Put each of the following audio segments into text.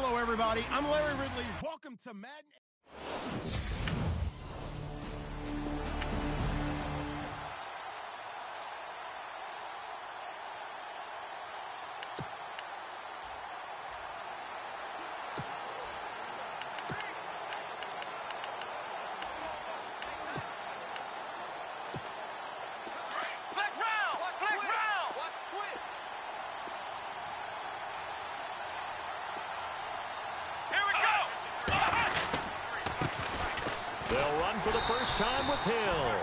Hello, everybody. I'm Larry Ridley. Welcome to Madden. They'll run for the first time with Hill.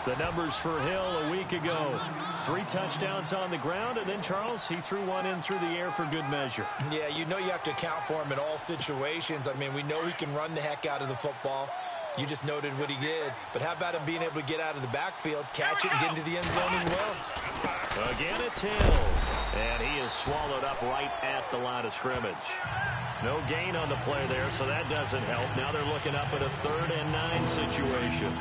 The numbers for Hill a week ago. 3 touchdowns on the ground, and then, Charles, he threw one in through the air for good measure. Yeah, you know you have to account for him in all situations. I mean, we know he can run the heck out of the football. You just noted what he did. But how about him being able to get out of the backfield, catch it, and get into the end zone as well? Again, it's Hill. And he is swallowed up right at the line of scrimmage. No gain on the play there, so that doesn't help. Now they're looking up at a 3rd and 9 situation.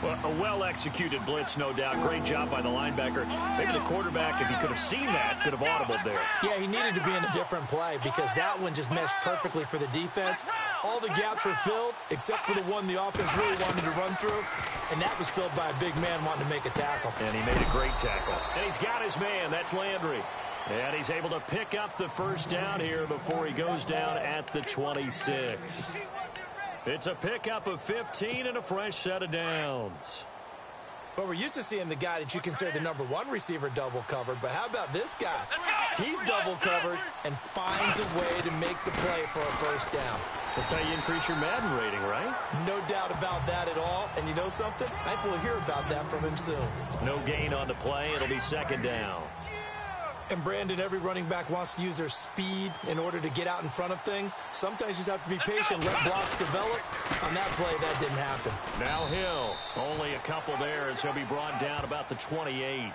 Well, a well-executed blitz, no doubt. Great job by the linebacker. Maybe the quarterback, if he could have seen that, could have audibled there. Yeah, he needed to be in a different play because that one just meshed perfectly for the defense. All the gaps were filled except for the one the offense really wanted to run through, and that was filled by a big man wanting to make a tackle. And he made a great tackle. And he's got his man. That's Landry. And he's able to pick up the first down here before he goes down at the 26. It's a pickup of 15 and a fresh set of downs. But we're used to seeing the guy that you consider the #1 receiver double covered. But how about this guy? He's double covered and finds a way to make the play for a first down. That's how you increase your Madden rating, right? No doubt about that at all. And you know something? I think we'll hear about that from him soon. No gain on the play. It'll be 2nd down. And, Brandon, every running back wants to use their speed in order to get out in front of things. Sometimes you just have to be patient, let blocks develop. On that play, that didn't happen. Now Hill, only a couple there as he'll be brought down about the 28.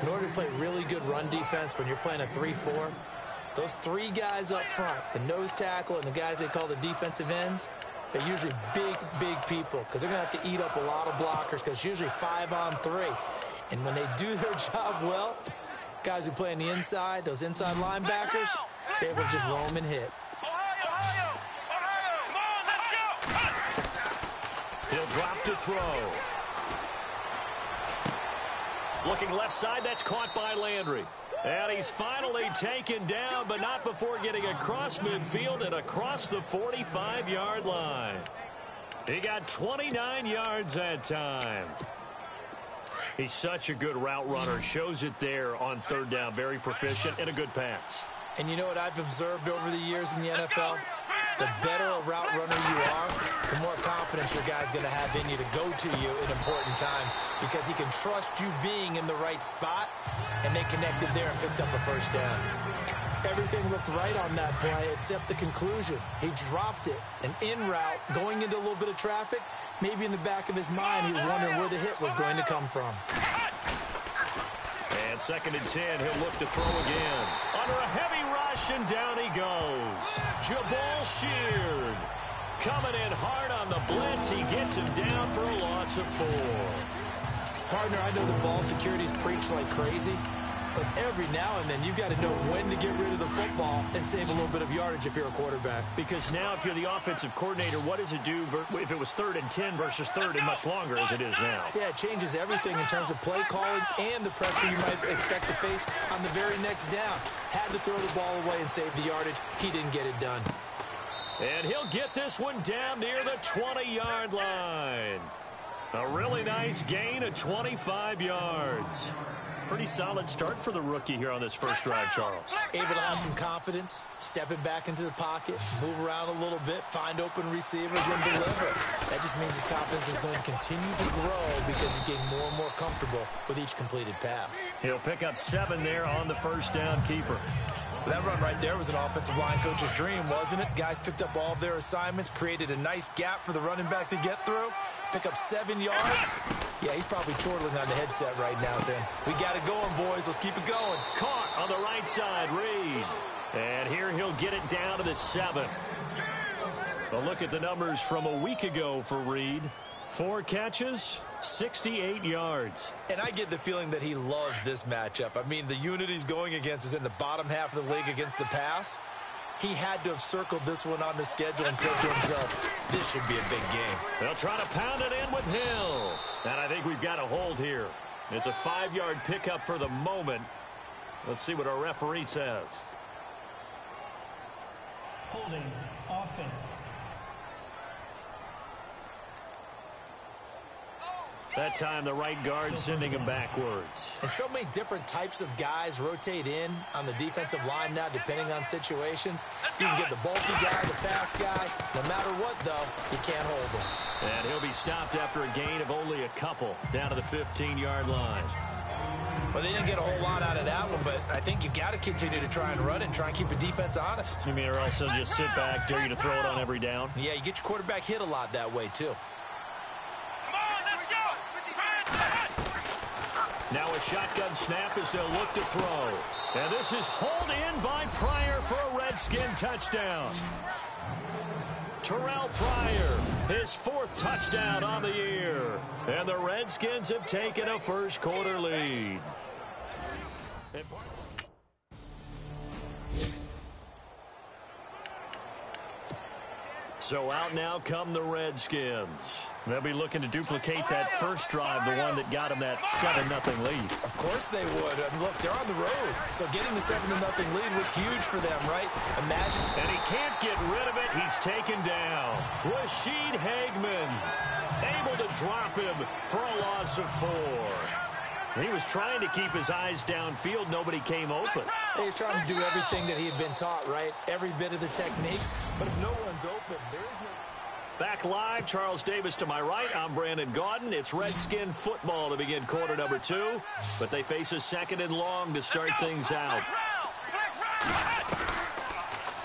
In order to play really good run defense when you're playing a 3-4, those 3 guys up front, the nose tackle and the guys they call the defensive ends, they're usually big, big people because they're going to have to eat up a lot of blockers because it's usually 5-on-3. And when they do their job well, guys who play on the inside, those inside linebackers, they will just roam and hit. He'll drop to throw. Looking left side, that's caught by Landry. And he's finally taken down, but not before getting across midfield and across the 45-yard line. He got 29 yards that time. He's such a good route runner. Shows it there on 3rd down. Very proficient and a good pass. And you know what I've observed over the years in the NFL? The better a route runner you are, the more confidence your guy's going to have in you to go to you in important times because he can trust you being in the right spot, and they connected there and picked up a first down. Everything looked right on that play except the conclusion. He dropped it, and en route, going into a little bit of traffic, maybe in the back of his mind he was wondering where the hit was going to come from. And 2nd and 10, he'll look to throw again. Under a heavy rush, and down he goes. Jabal Sheard coming in hard on the blitz. He gets him down for a loss of 4. Partner, I know the ball security's preached like crazy, but every now and then you've got to know when to get rid of the football and save a little bit of yardage if you're a quarterback. Because now if you're the offensive coordinator, what does it do if it was 3rd and 10 versus 3rd and much longer as it is now? Yeah, it changes everything in terms of play calling and the pressure you might expect to face on the very next down. Had to throw the ball away and save the yardage. He didn't get it done. And he'll get this one down near the 20-yard line. A really nice gain of 25 yards. Pretty solid start for the rookie here on this first drive, Charles. Able to have some confidence, stepping back into the pocket, move around a little bit, find open receivers, and deliver. That just means his confidence is going to continue to grow because he's getting more and more comfortable with each completed pass. He'll pick up 7 there on the first down keeper. That run right there was an offensive line coach's dream, wasn't it? Guys picked up all of their assignments, created a nice gap for the running back to get through, pick up 7 yards. Yeah, he's probably chortling on the headset right now saying, we got it going, boys. Let's keep it going. Caught on the right side, Reed. And here he'll get it down to the 7. A look at the numbers from a week ago for Reed. 4 catches, 68 yards. And I get the feeling that he loves this matchup. I mean, the unit he's going against is in the bottom half of the league against the pass. He had to have circled this one on the schedule and said to himself, this should be a big game. They'll try to pound it in with Hill. And I think we've got a hold here. It's a 5-yard pickup for the moment. Let's see what our referee says. Holding offense. That time the right guard sending him backwards. And so many different types of guys rotate in on the defensive line now depending on situations. You can get the bulky guy, the fast guy. No matter what, though, you can't hold him. And he'll be stopped after a gain of only a couple down to the 15-yard line. Well, they didn't get a whole lot out of that one, but I think you've got to continue to try and run it and try and keep the defense honest. You mean or else they'll just sit back, dare you to throw it on every down? Yeah, you get your quarterback hit a lot that way, too. Now a shotgun snap as they'll look to throw. And this is hauled in by Pryor for a Redskin touchdown. Terrell Pryor, his 4th touchdown on the year. And the Redskins have taken a first-quarter lead. So out now come the Redskins. They'll be looking to duplicate that first drive, the one that got them that 7-0 lead. Of course they would. And look, they're on the road. So getting the 7-0 lead was huge for them, right? Imagine. And he can't get rid of it. He's taken down. Rashid Hagman able to drop him for a loss of 4. He was trying to keep his eyes downfield. Nobody came open. He was trying to do everything that he had been taught, right? Every bit of the technique. But if no one's open, there is no... Back live, Charles Davis to my right. I'm Brandon Gaudin. It's Redskin football to begin quarter number 2. But they face a 2nd and long to start things out.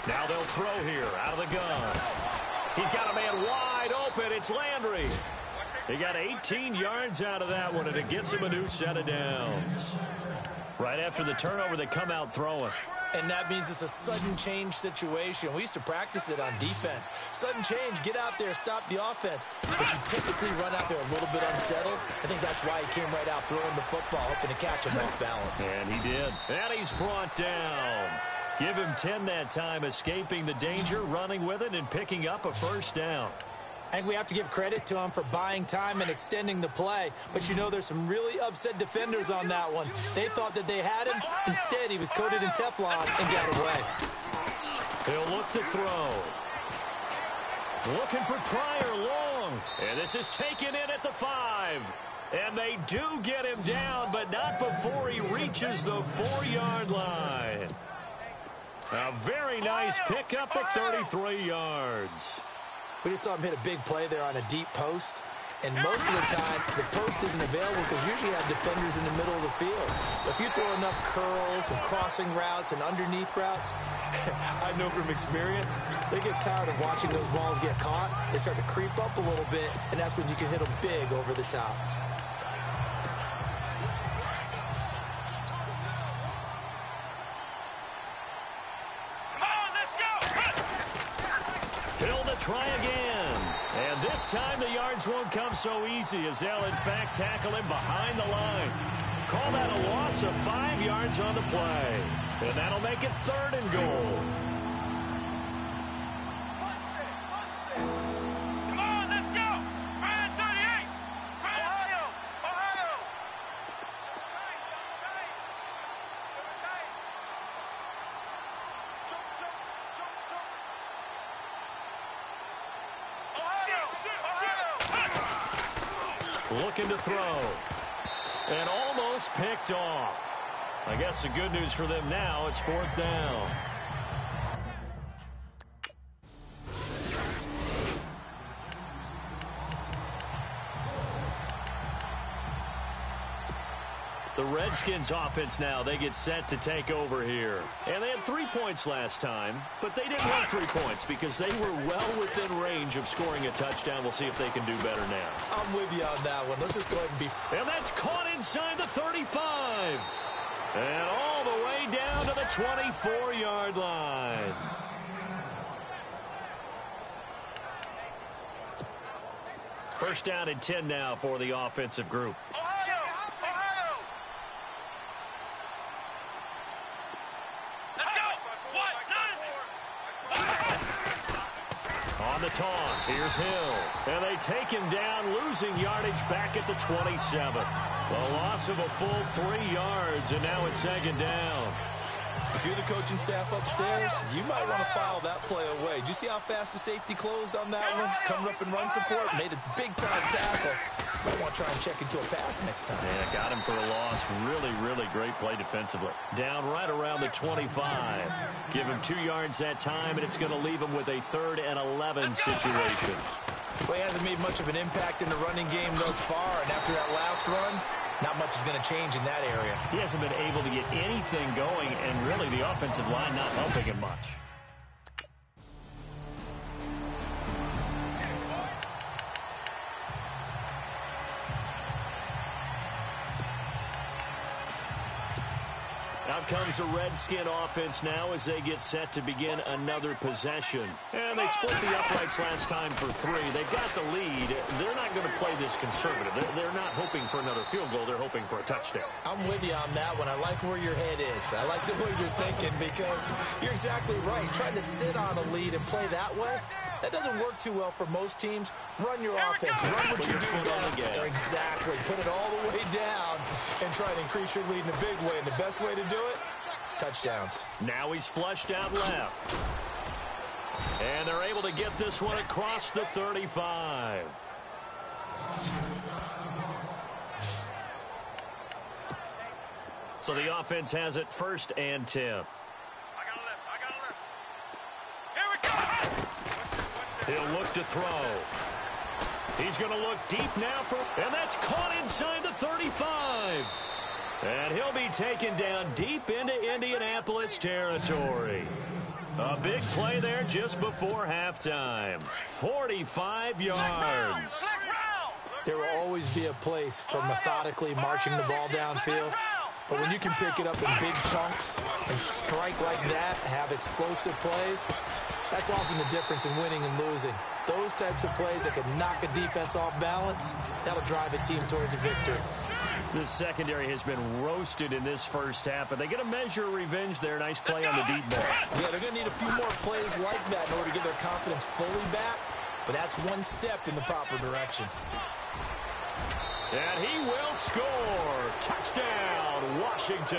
Now they'll throw here out of the gun. He's got a man wide open. It's Landry. He got 18 yards out of that one, and it gets him a new set of downs. Right after the turnover, they come out throwing. And that means it's a sudden change situation. We used to practice it on defense. Sudden change, get out there, stop the offense. But you typically run out there a little bit unsettled. I think that's why he came right out throwing the football, hoping to catch him off balance. And he did. And he's brought down. Give him 10 that time, escaping the danger, running with it, and picking up a first down. I think we have to give credit to him for buying time and extending the play. But you know there's some really upset defenders on that one. They thought that they had him. Instead, he was coated in Teflon and got away. He'll look to throw. Looking for Pryor long. And this is taken in at the 5. And they do get him down, but not before he reaches the 4-yard line. A very nice pickup of 33 yards. We just saw him hit a big play there on a deep post. And most of the time, the post isn't available because usually you have defenders in the middle of the field. But if you throw enough curls and crossing routes and underneath routes, I know from experience, they get tired of watching those balls get caught. They start to creep up a little bit, and that's when you can hit them big over the top. Try again. And this time the yards won't come so easy as they'll in fact tackle him behind the line. Call that a loss of 5 yards on the play. And that'll make it 3rd and goal. Come on, let's go. 38. Ohio. Looking to throw. And almost picked off. I guess the good news for them now, it's 4th down. The Redskins offense now, they get set to take over here. And they had 3 points last time, but they didn't want 3 points because they were well within range of scoring a touchdown. We'll see if they can do better now. I'm with you on that one. Let's just go ahead and be... And that's caught inside the 35. And all the way down to the 24-yard line. First down and 10 now for the offensive group. Ohio! Ohio! Let's go! On the toss, here's Hill. And they take him down, losing yardage back at the 27. A loss of a full 3 yards, and now it's second down. If you're the coaching staff upstairs, you might want to file that play away. Did you see how fast the safety closed on that one? Coming up in run support, made a big-time tackle. Might want to try and check into a pass next time. Yeah, got him for a loss. Really, really great play defensively. Down right around the 25. Give him 2 yards that time, and it's going to leave him with a 3rd and 11 situation. Well, he hasn't made much of an impact in the running game thus far, and after that last run, not much is going to change in that area. He hasn't been able to get anything going, and really the offensive line not helping him much. Out comes the Redskin offense now as they get set to begin another possession. And they split the uprights last time for 3. They've got the lead. They're not going to play this conservative. They're not hoping for another field goal. They're hoping for a touchdown. I'm with you on that one. I like where your head is. I like the way you're thinking because you're exactly right. Trying to sit on a lead and play that way, that doesn't work too well for most teams. Run your offense. Run what you do best. Exactly. Put it all the way down and try to increase your lead in a big way. And the best way to do it, touchdowns. Now he's flushed out left. And they're able to get this one across the 35. So the offense has it 1st and 10. I got a left. Here we go! He'll look to throw. He's going to look deep now and that's caught inside the 35. And he'll be taken down deep into Indianapolis territory. A big play there just before halftime. 45 yards. There will always be a place for methodically marching the ball downfield. But when you can pick it up in big chunks and strike like that, have explosive plays, that's often the difference in winning and losing. Those types of plays that can knock a defense off balance, that'll drive a team towards a victory. The secondary has been roasted in this first half, but they get a measure of revenge there. Nice play on the deep ball. Yeah, they're going to need a few more plays like that in order to get their confidence fully back, but that's one step in the proper direction. And he will score. Touchdown, Washington.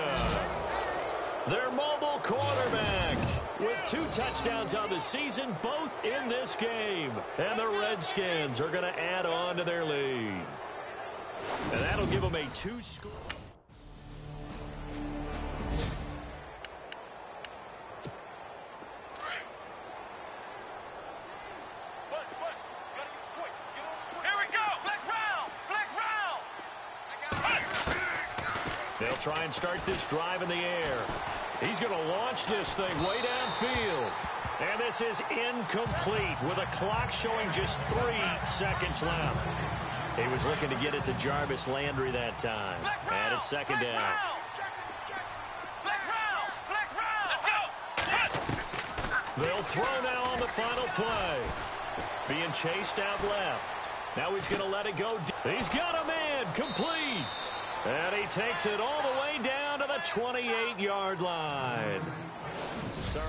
Their mobile quarterback with 2 touchdowns on the season, both in this game. And the Redskins are going to add on to their lead. And that'll give them a 2-score. Here we go! Flex round! Flex round! They'll try and start this drive in the air. He's going to launch this thing way downfield. And this is incomplete with a clock showing just 3 seconds left. He was looking to get it to Jarvis Landry that time. And it's second down. They'll throw now on the final play. Being chased out left. Now he's going to let it go. He's got a man complete. And he takes it all the way down to the 28-yard line. Sorry.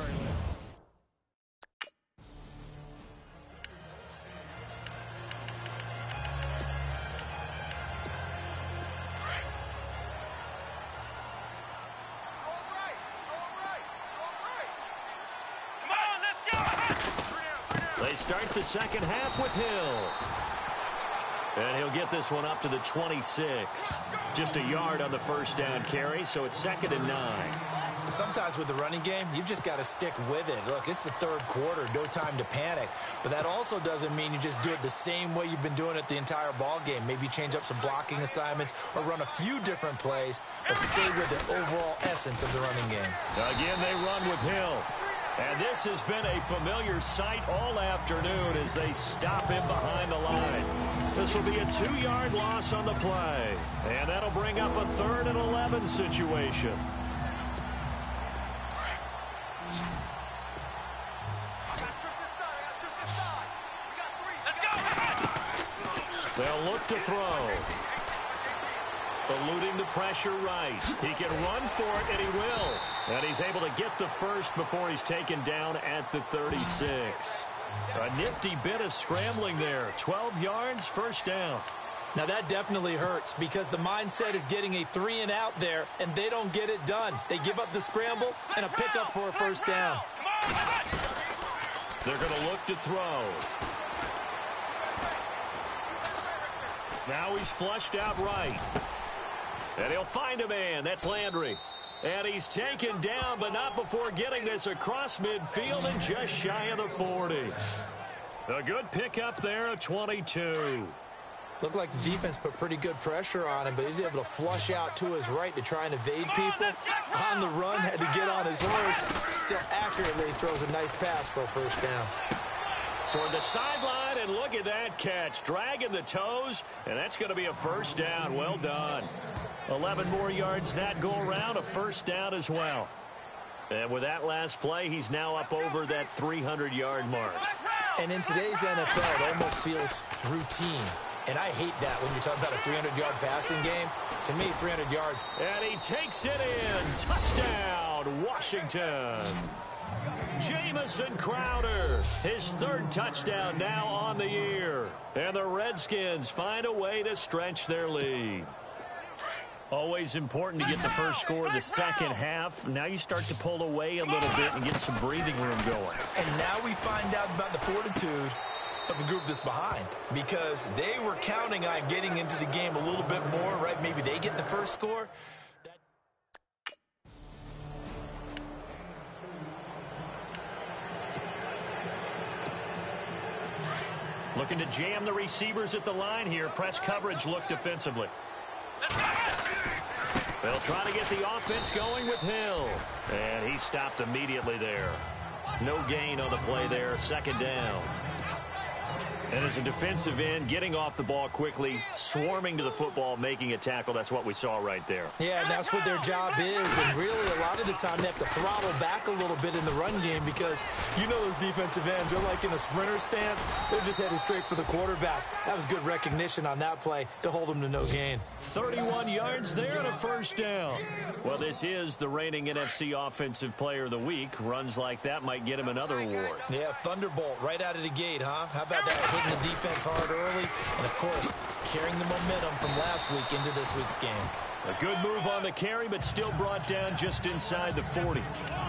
They start the second half with Hill. And he'll get this one up to the 26. Just a yard on the first down carry, so it's 2nd and 9. Sometimes with the running game, you've just got to stick with it. Look, it's the 3rd quarter, no time to panic. But that also doesn't mean you just do it the same way you've been doing it the entire ball game. Maybe change up some blocking assignments or run a few different plays, but stay with the overall essence of the running game. Again, they run with Hill. And this has been a familiar sight all afternoon as they stop him behind the line. This will be a 2-yard loss on the play. And that'll bring up a 3rd and 11 situation. They'll look to throw. Eluding the pressure, Rice. He can run for it, and he will. And he's able to get the first before he's taken down at the 36. A nifty bit of scrambling there. 12 yards, first down. Now that definitely hurts because the mindset is getting a 3-and-out there, and they don't get it done. They give up the scramble and a pickup for a first down. They're going to look to throw. Now he's flushed out right. And he'll find a man. That's Landry. And he's taken down, but not before getting this across midfield and just shy of the 40. A good pickup there at 22. Looked like the defense put pretty good pressure on him, but he's able to flush out to his right to try and evade people. On the run, had to get on his horse. Still accurately throws a nice pass for a first down. Toward the sideline, and look at that catch. Dragging the toes, and that's going to be a first down. Well done. 11 more yards that go around, a first down as well. And with that last play, he's now up over that 300-yard mark. And in today's NFL, it almost feels routine. And I hate that when you're talking about a 300-yard passing game. To me, 300 yards. And he takes it in. Touchdown, Washington. Jamison Crowder, his third touchdown now on the year. And the Redskins find a way to stretch their lead. Always important to get the first score of the second half. Now you start to pull away a little bit and get some breathing room going. And now we find out about the fortitude of the group that's behind, because they were counting on getting into the game a little bit more, right? Maybe they get the first score. Looking to jam the receivers at the line here. Press coverage look defensively. They'll try to get the offense going with Hill. And he stopped immediately there. No gain on the play there. Second down. And as a defensive end, getting off the ball quickly, swarming to the football, making a tackle. That's what we saw right there. Yeah, and that's what their job is. And really, a lot of the time, they have to throttle back a little bit in the run game because you know those defensive ends, they're like in a sprinter stance. They're just headed straight for the quarterback. That was good recognition on that play to hold them to no gain. 31 yards there and a first down. Well, this is the reigning NFC Offensive Player of the Week. Runs like that might get him another award. Yeah, Thunderbolt right out of the gate, huh? How about that? Hitting the defense hard early, and of course, carrying the momentum from last week into this week's game. A good move on the carry, but still brought down just inside the 40.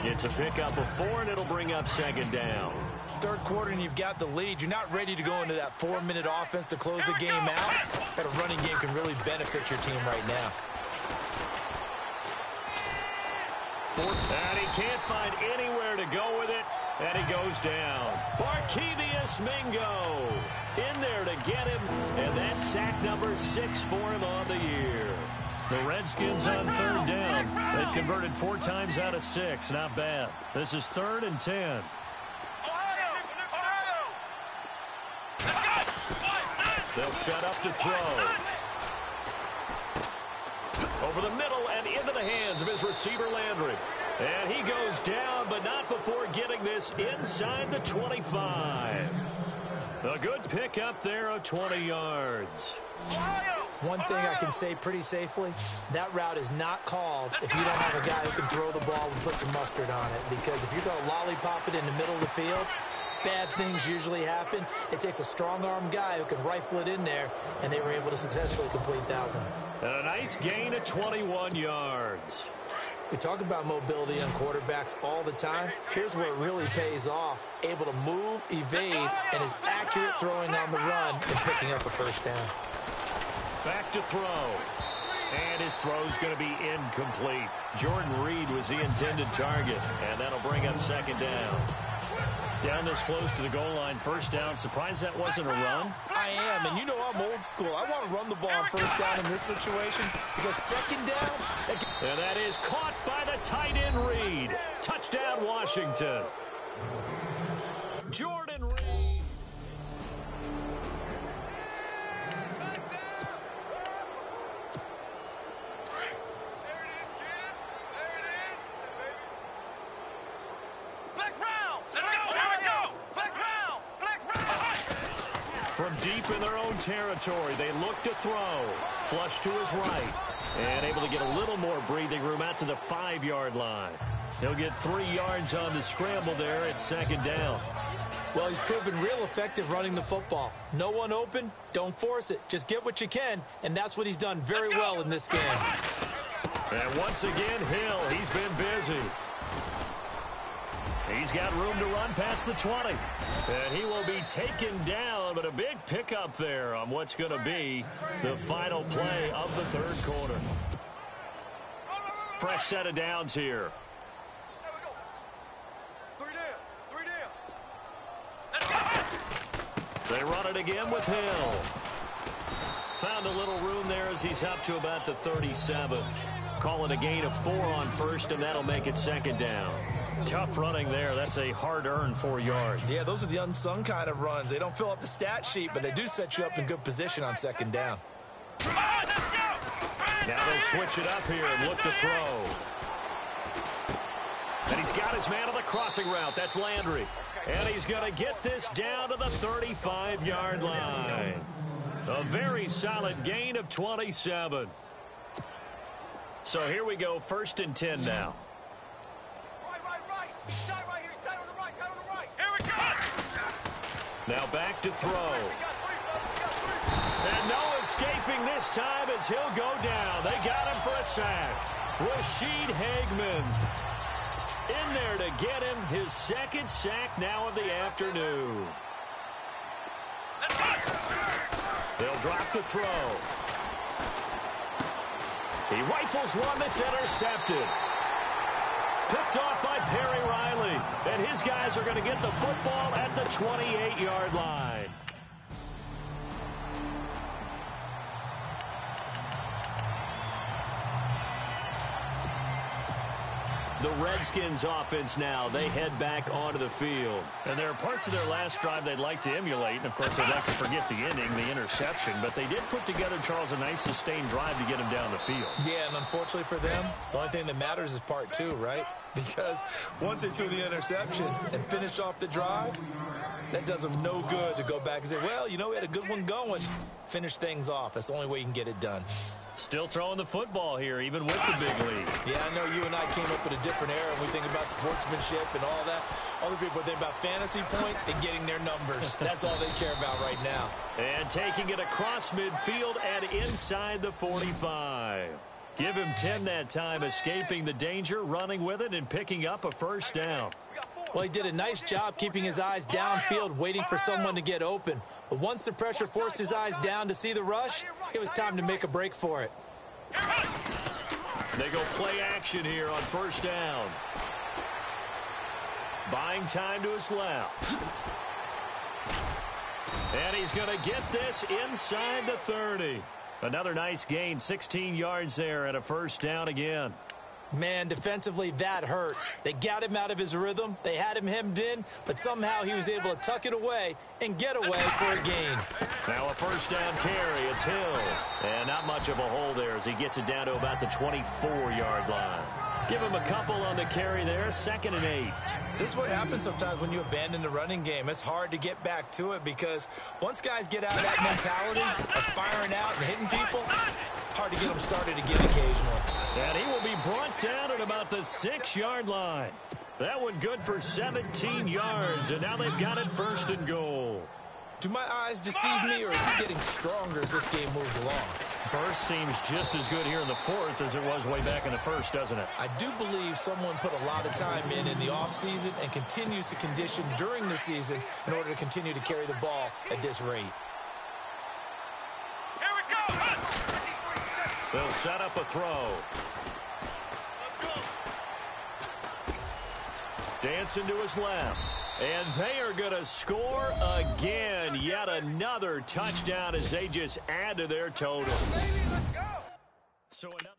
It's a pickup of 4, and it'll bring up second down. Third quarter, and you've got the lead. You're not ready to go into that 4-minute offense to close the game out, but a running game can really benefit your team right now. And he can't find anywhere to go with it, and he goes down. Barkevious Mingo in there to get him, and that's sack number 6 for him on the year. The Redskins on third down. They've converted 4 times out of 6. Not bad. This is 3rd and 10. They'll set up to throw. Over the middle and into the hands of his receiver, Landry. And he goes down, but not before getting this inside the 25. A good pickup there of 20 yards. One thing I can say pretty safely, that route is not called if you don't have a guy who can throw the ball and put some mustard on it. Because if you're going to lollipop it in the middle of the field, bad things usually happen. It takes a strong-arm guy who can rifle it in there, and they were able to successfully complete that one. And a nice gain of 21 yards. We talk about mobility on quarterbacks all the time. Here's where it really pays off. Able to move, evade, and his accurate throwing on the run is picking up a first down. Back to throw. And his throw's going to be incomplete. Jordan Reed was the intended target, and that'll bring up second down. Down this close to the goal line, first down. Surprised that wasn't a run? I am, and you know I'm old school. I want to run the ball on first down in this situation because second down... And that is caught by the tight end Reed. Touchdown, Washington. Jordan Reed. From deep in their own territory. They look to throw. Flush to his right. And able to get a little more breathing room out to the 5-yard line. He'll get 3 yards on the scramble there at second down. Well, he's proven real effective running the football. No one open, don't force it. Just get what you can, and that's what he's done very well in this game. And once again, Hill, he's been busy. He's got room to run past the 20. And he will be taken down, but a big pickup there on what's going to be the final play of the third quarter. Fresh set of downs here. They run it again with Hill. Found a little room there as he's up to about the 37. Call it a gain of 4 on first, and that'll make it second down. Tough running there. That's a hard-earned 4 yards. Yeah, those are the unsung kind of runs. They don't fill up the stat sheet, but they do set you up in good position on second down. Now they'll switch it up here and look to throw. And he's got his man on the crossing route. That's Landry. And he's going to get this down to the 35-yard line. A very solid gain of 27. So here we go, 1st and 10 now. Now back to throw. And no escaping this time as he'll go down. They got him for a sack. Rashid Hageman in there to get him his 2nd sack now of the afternoon. They'll drop the throw. He rifles one that's intercepted. Picked off by Perry Riley. And his guys are going to get the football at the 28-yard line. The Redskins offense now, they head back onto the field. And there are parts of their last drive they'd like to emulate. And, of course, they'd like to forget the ending, the interception. But they did put together, Charles, a nice sustained drive to get him down the field. Yeah, and unfortunately for them, the only thing that matters is part 2, right? Because once they threw the interception and finished off the drive, that does them no good to go back and say, well, you know, we had a good one going. Finish things off. That's the only way you can get it done. Still throwing the football here, even with the big lead. Yeah, I know you and I came up with a different era. We think about sportsmanship and all that. Other people think about fantasy points and getting their numbers. That's all they care about right now. And taking it across midfield and inside the 45. Give him 10 that time, escaping the danger, running with it, and picking up a 1st down. Well, he did a nice job keeping his eyes downfield, waiting for someone to get open. But once the pressure forced his eyes down to see the rush, it was time to make a break for it. They go play action here on 1st down. Buying time to his left. And he's going to get this inside the 30. Another nice gain, 16 yards there and a 1st down again. Man, defensively, that hurts. They got him out of his rhythm. They had him hemmed in, but somehow he was able to tuck it away and get away for a gain. Now a 1st down carry. It's Hill. And not much of a hole there as he gets it down to about the 24-yard line. Give him a couple on the carry there, 2nd and 8. This is what happens sometimes when you abandon the running game. It's hard to get back to it because once guys get out of that mentality of firing out and hitting people, hard to get them started again occasionally. And he will be brought down at about the 6-yard line. That one good for 17 yards, and now they've got it 1st and goal. Do my eyes deceive me, or is he getting stronger as this game moves along? Burst seems just as good here in the 4th as it was way back in the 1st, doesn't it? I do believe someone put a lot of time in the offseason and continues to condition during the season in order to continue to carry the ball at this rate. Here we go. They'll set up a throw. Dancing to his left. And they are going to score again. Yet another touchdown as they just add to their total. So another.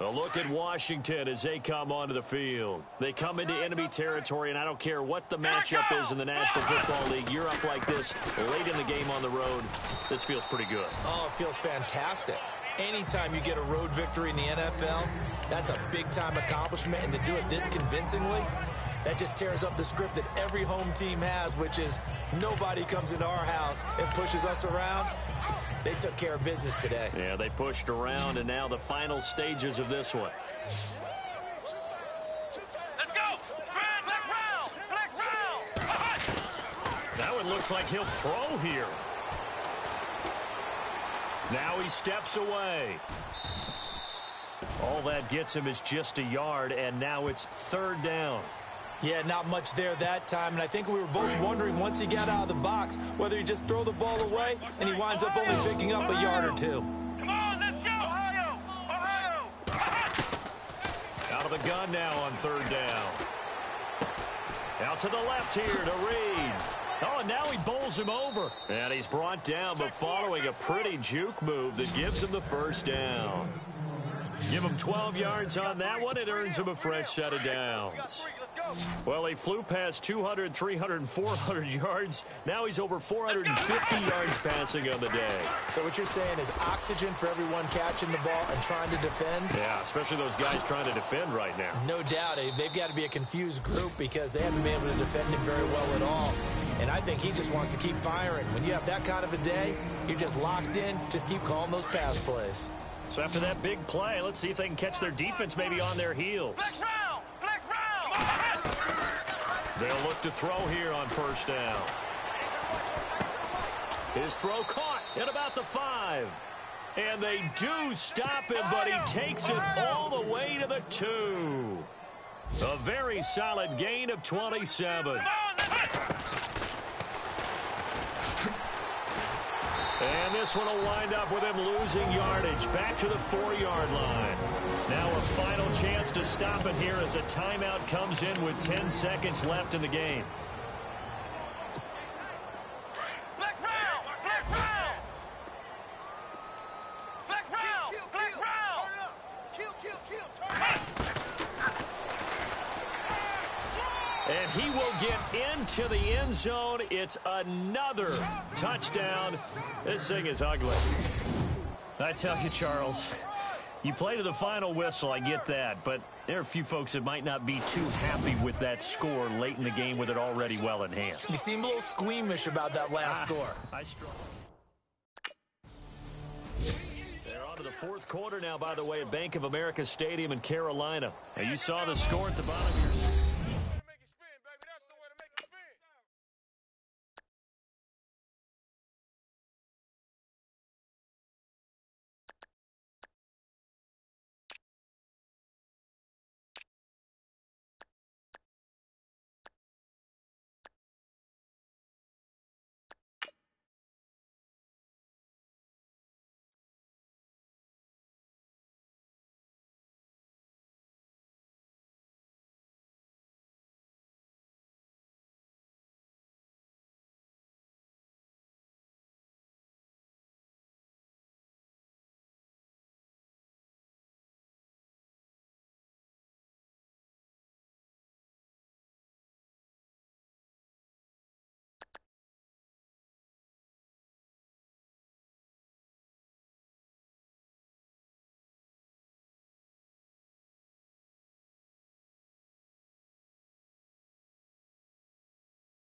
A look at Washington as they come onto the field. They come into enemy territory, and I don't care what the matchup is in the National Football League. You're up like this late in the game on the road. This feels pretty good. Oh, it feels fantastic. Anytime you get a road victory in the NFL, that's a big-time accomplishment, and to do it this convincingly, that just tears up the script that every home team has, which is nobody comes into our house and pushes us around. They took care of business today. Yeah, they pushed around, and now the final stages of this one. Let's go. Flex round. Flex round. That one looks like he'll throw here. Now he steps away. All that gets him is just a yard, and now it's third down. Yeah, not much there that time, and I think we were both wondering once he got out of the box whether he just throw the ball away, and he winds up only picking up a yard or two. Come on, let's go. Ohio. Out of the gun now on third down. Out to the left here to Reed. Oh, and now he bowls him over. And he's brought down, but following a pretty juke move that gives him the first down. Give him 12 yards on that one. It earns him a fresh set of downs. Well, he flew past 200, 300, 400 yards. Now he's over 450 yards passing on the day. So what you're saying is oxygen for everyone catching the ball and trying to defend? Yeah, especially those guys trying to defend right now. No doubt. They've got to be a confused group because they haven't been able to defend him very well at all. And I think he just wants to keep firing. When you have that kind of a day, you're just locked in. Just keep calling those pass plays. So after that big play, let's see if they can catch their defense maybe on their heels. Flex round. Flex round. They'll look to throw here on first down. His throw caught at about the 5. And they do stop him, but he takes it all the way to the 2. A very solid gain of 27. And this one will wind up with him losing yardage back to the 4-yard line. Now a final chance to stop it here as a timeout comes in with 10 seconds left in the game. Flex round. Flex round. Flex round. Flex round. Turn it up. Kill. Turn it up. And he will get into the end zone. It's another touchdown. This thing is ugly. I tell you, Charles, you play to the final whistle, I get that, but there are a few folks that might not be too happy with that score late in the game with it already well in hand. You seem a little squeamish about that last score. I struggle. They're on to the fourth quarter now, by the way, at Bank of America Stadium in Carolina. Now, you saw the score at the bottom of your screen.